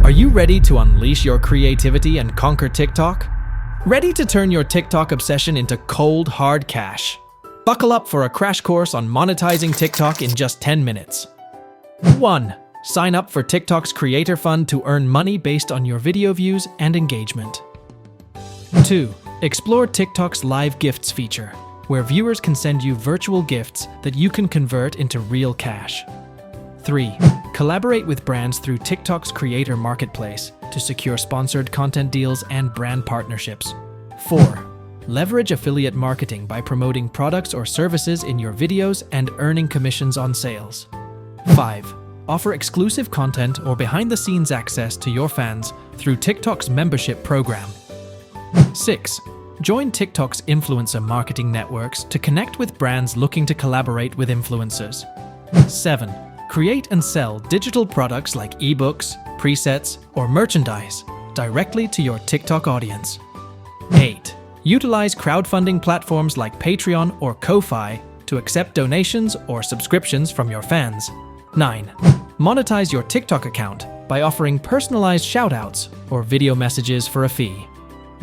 Are you ready to unleash your creativity and conquer TikTok? Ready to turn your TikTok obsession into cold, hard cash? Buckle up for a crash course on monetizing TikTok in just 10 minutes. 1. Sign up for TikTok's Creator Fund to earn money based on your video views and engagement. 2. Explore TikTok's Live Gifts feature, where viewers can send you virtual gifts that you can convert into real cash. 3. Collaborate with brands through TikTok's Creator Marketplace to secure sponsored content deals and brand partnerships. 4. Leverage affiliate marketing by promoting products or services in your videos and earning commissions on sales. 5. Offer exclusive content or behind-the-scenes access to your fans through TikTok's membership program. 6. Join TikTok's influencer marketing networks to connect with brands looking to collaborate with influencers. 7. Create and sell digital products like ebooks, presets, or merchandise directly to your TikTok audience. 8. Utilize crowdfunding platforms like Patreon or Ko-Fi to accept donations or subscriptions from your fans. 9. Monetize your TikTok account by offering personalized shoutouts or video messages for a fee.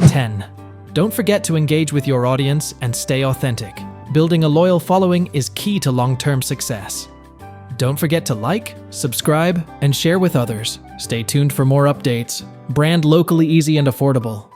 10. Don't forget to engage with your audience and stay authentic. Building a loyal following is key to long-term success. Don't forget to like, subscribe, and share with others. Stay tuned for more updates. Brand locally easy and affordable.